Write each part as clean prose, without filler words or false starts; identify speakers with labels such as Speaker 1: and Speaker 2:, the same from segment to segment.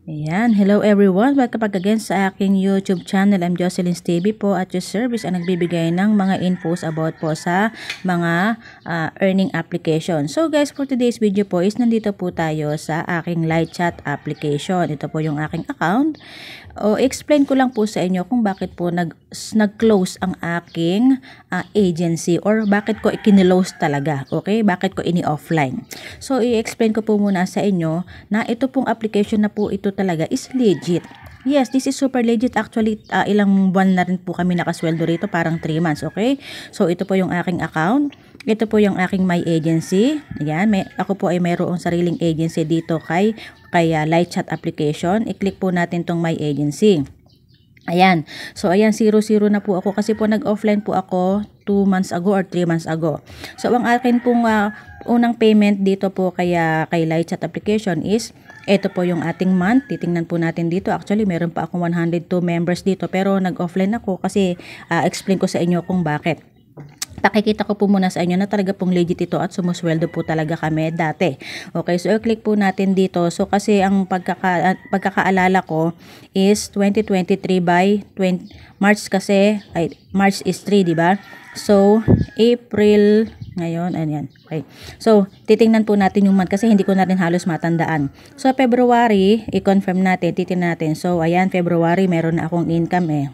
Speaker 1: Ayan, hello everyone. Welcome back again sa aking YouTube channel. I'm Jocelyn's TV po at your service ang nagbibigay ng mga infos about po sa mga earning application. So guys, for today's video po is nandito po tayo sa aking light chat application. Ito po yung aking account. Explain ko lang po sa inyo kung bakit po nag-close ang aking agency or bakit ko ikinilose talaga. Okay? Bakit ko ini-offline. So, i-explain ko po muna sa inyo na ito pong application na po ito talaga is legit. Yes, this is super legit. Actually, ilang buwan na rin po kami nakasweldo rito, parang 3 months, okay? So, ito po yung aking account. Ito po yung aking my agency. Ayan, ako po ay mayroong sariling agency dito kay light chat application. I-click po natin tong my agency. Ayan. So, ayan, 0-0 na po ako kasi po nag-offline po ako 2 months ago or 3 months ago. So, ang akin pong unang payment dito po kay light chat application is ito po yung ating month. Titingnan po natin dito. Actually, meron pa akong 102 members dito pero nag-offline ako kasi explain ko sa inyo kung bakit. Pakikita ko po muna sa inyo na talaga pong legit ito at sumusweldo po talaga kami dati. Okay, so i-click po natin dito. So kasi ang pagkakaalala ko is 2023 by March kasi, March is 3, di ba? So, April, ngayon, ayan. Okay. So, titingnan po natin yung month kasi hindi ko na rin halos matandaan. So, February, i-confirm natin, titingnan natin. So, ayan, February, meron na akong income eh.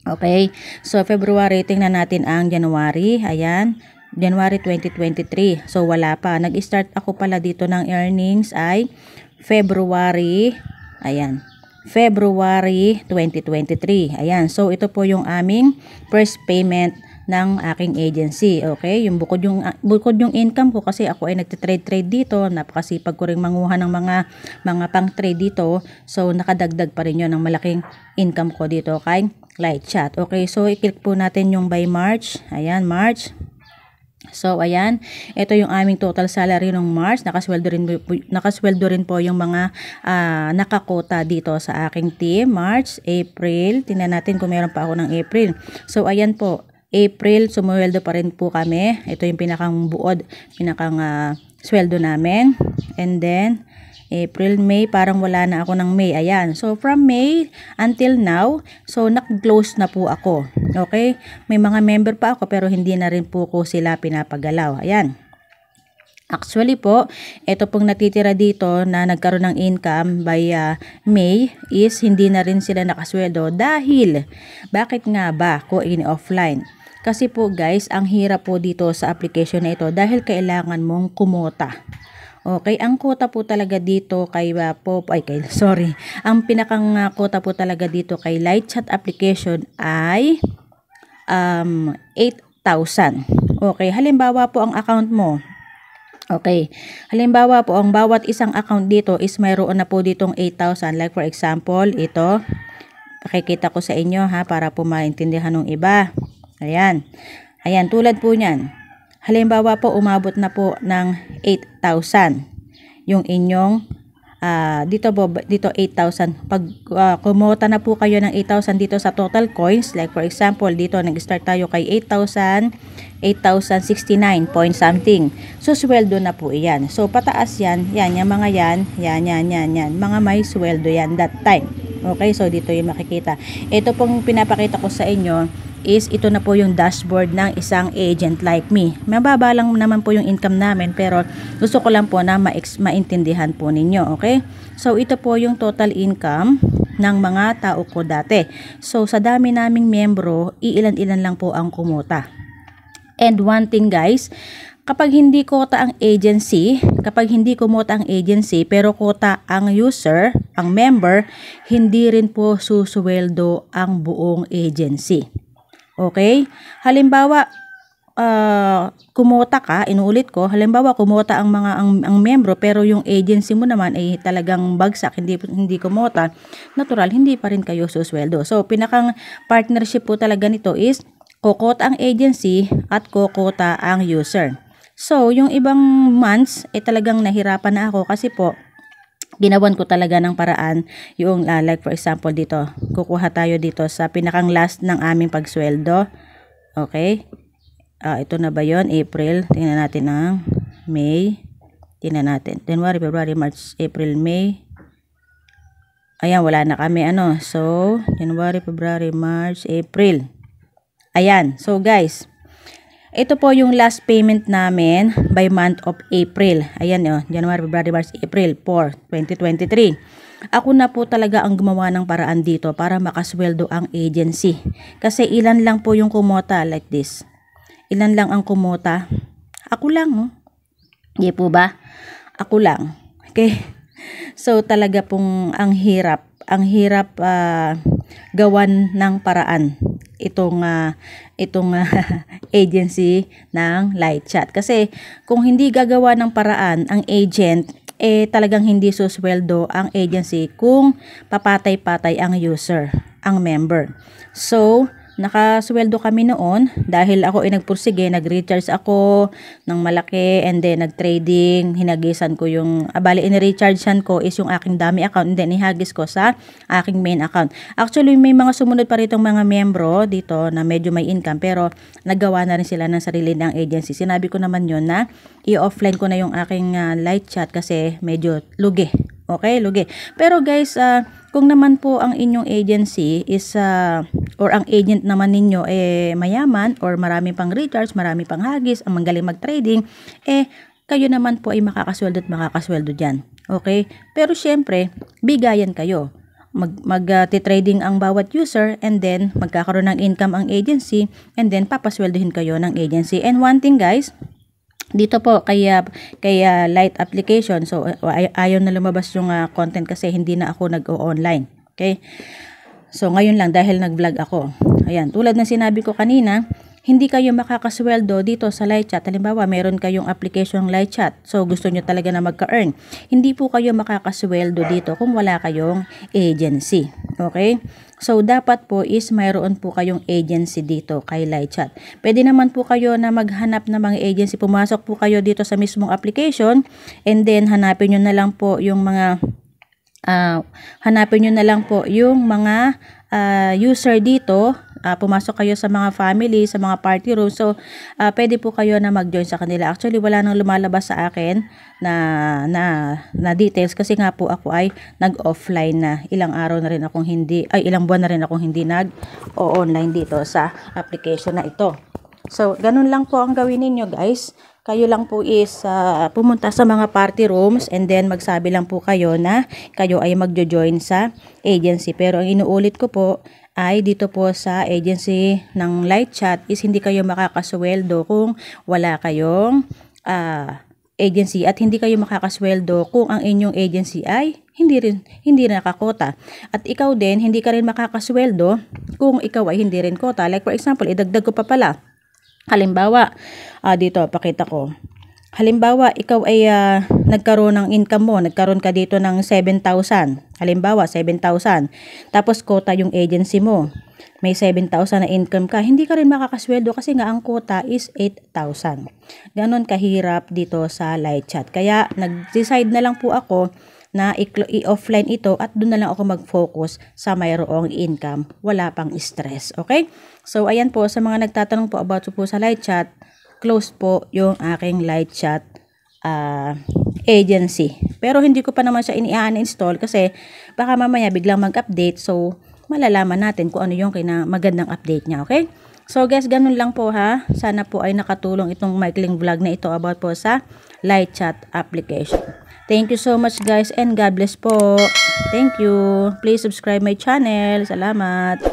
Speaker 1: Okay. So, February, tingnan natin ang January. Ayan. January 2023. So, wala pa. Nag-start ako pala dito ng earnings ay February. Ayan. February 2023. Ayan. So, ito po yung aming first payment ng aking agency. Okay? Yung bukod yung income ko kasi ako ay nagte-trade dito. Napakasipag ko ring manguha ng mga pang-trade dito. So, nakadagdag pa rin yun ng malaking income ko dito kay light chat. Okay? So, i-click po natin yung by March. Ayan, March. So, ayan. Ito yung aming total salary ng March. Nakasweldo rin po yung mga nakakota dito sa aking team. March, April. Tingnan natin kung meron pa ako ng April. So, ayan po. April, sumweldo pa rin po kami. Ito yung pinakang sweldo namin. And then, April, May, parang wala na ako ng May. Ayan. So, from May until now, so, nag-close na po ako. Okay? May mga member pa ako pero hindi na rin po ko sila pinapagalaw. Ayan. Actually po, ito pong natitira dito na nagkaroon ng income by May is hindi na rin sila nakasweldo dahil, bakit nga ba ko in-offline? Kasi po guys, ang hirap po dito sa application na ito dahil kailangan mong kumota. Okay, ang quota po talaga dito ang pinakang quota po talaga dito kay light chat application ay 8,000. Okay, halimbawa po ang account mo. Okay, halimbawa po ang bawat isang account dito is mayroon na po ditong 8,000. Like for example, ito, pakikita ko sa inyo ha para po maintindihan ng iba. Ayan. Ayan, tulad po niyan. Halimbawa po, umabot na po ng 8,000. Yung inyong, dito 8,000. Pag kumota na po kayo ng 8,000 dito sa total coins, like for example, dito nag-start tayo kay 8,069 point something. So, sweldo na po iyan. So, pataas yan. Yan, yung mga yan. Mga may sweldo yan that time. Okay, so dito yung makikita. Ito pong pinapakita ko sa inyo is ito na po yung dashboard ng isang agent like me. Mababa lang naman po yung income namin pero gusto ko lang po na maintindihan po ninyo. Okay? So, ito po yung total income ng mga tao ko dati. So, sa dami naming miyembro, iilan-ilan lang po ang kumota. And one thing guys, kapag hindi kumota ang agency pero kota ang user, ang member, hindi rin po susweldo ang buong agency. Okay? Halimbawa, kumota ka, inuulit ko, halimbawa kumota ang miyembro pero yung agency mo naman ay talagang bagsak, hindi kumota, natural, hindi pa rin kayo susweldo. So, pinakang partnership po talaga nito is kokota ang agency at kokota ang user. So, yung ibang months, talagang nahirapan na ako kasi po, ginawan ko talaga ng paraan yung like for example dito, kukuha tayo dito sa pinakang last ng aming pagsweldo. Okay? Ito na ba yon? April. Tingnan natin ang May. Tingnan natin. January, February, March, April, May. Ayan, wala na kami ano. So, January, February, March, April. Ayan. So, guys, ito po yung last payment namin by month of April. Ayan, January, February, March, April 4, 2023. Ako na po talaga ang gumawa ng paraan dito para makasweldo ang agency. Kasi ilan lang po yung kumota like this. Ilan lang ang kumota? Ako lang, Di po ba? Ako lang. Okay? So talaga pong ang hirap gawan ng paraan itong agency ng light chat. Kasi kung hindi gagawa ng paraan ang agent, talagang hindi susweldo ang agency kung papatay-patay ang user, ang member. So nakasweldo kami noon dahil ako ay nagpursige, nag-recharge ako ng malaki and then nag-trading, hinagisan ko yung, in-rechargean ko is yung aking dummy account and then ihagis ko sa aking main account. Actually, may mga sumunod pa ritong mga membro dito na medyo may income pero nagawa na rin sila ng sarili ng agency. Sinabi ko naman yun na i-offline ko na yung aking light chat kasi medyo lugi. Okay, lugi. Pero guys, kung naman po ang inyong agency is or ang agent naman ninyo mayaman or marami pang recharge, marami pang hagis, ang magaling mag-trading, kayo naman po ay makakasweldo at makakasweldo dyan. Okay? Pero syempre, bigayan kayo. Mag-trading ang bawat user and then magkakaroon ng income ang agency and then papasweldohin kayo ng agency. And one thing guys, dito po kaya light application, so ayaw na lumabas yung content kasi hindi na ako nag-o-online. Okay? So ngayon lang dahil nag-vlog ako. Ayan, tulad ng sinabi ko kanina, hindi kayo makakasweldo dito sa light chat. Halimbawa, meron kayong application light chat. So gusto nyo talaga na magka-earn. Hindi po kayo makakasweldo dito kung wala kayong agency. Okay? So dapat po is mayroon po kayong agency dito kay light chat. Pwede naman po kayo na maghanap ng mga agency. Pumasok po kayo dito sa mismong application and then hanapin nyo na lang po yung mga user dito. Pumasok kayo sa mga family, sa mga party room. So, pwede po kayo na mag-join sa kanila. Actually, wala nang lumalabas sa akin na details kasi nga po ako ay nag-offline na. Ilang buwan na rin akong hindi nag-online dito sa application na ito. So, ganun lang po ang gawin ninyo guys. Kayo lang po is pumunta sa mga party rooms and then magsabi lang po kayo na kayo ay magjo-join sa agency. Pero ang inuulit ko po ay dito po sa agency ng light chat is hindi kayo makakasweldo kung wala kayong agency at hindi kayo makakasweldo kung ang inyong agency ay hindi nakakota. At ikaw din, hindi ka rin makakasweldo kung ikaw ay hindi rin kota. Like for example, idagdag ko pa pala. Halimbawa, dito, pakita ko. Halimbawa, ikaw ay nagkaroon ng income mo, nagkaroon ka dito ng 7,000. Halimbawa, 7,000. Tapos, quota yung agency mo. May 7,000 na income ka. Hindi ka rin makakasweldo kasi nga ang quota is 8,000. Ganon kahirap dito sa light chat. Kaya, nag-decide na lang po ako na i-offline ito at doon na lang ako mag-focus sa mayroong income. Wala pang stress. Okay? So, ayan po, sa mga nagtatanong po about po sa light chat, close po yung aking light chat agency. Pero hindi ko pa naman siya ini-uninstall kasi baka mamaya biglang mag-update. So, malalaman natin kung ano yung magandang update niya. Okay? So, guys, ganun lang po ha. Sana po ay nakatulong itong maikling vlog na ito about po sa light chat application. Thank you so much guys and God bless po. Thank you. Please subscribe my channel. Salamat.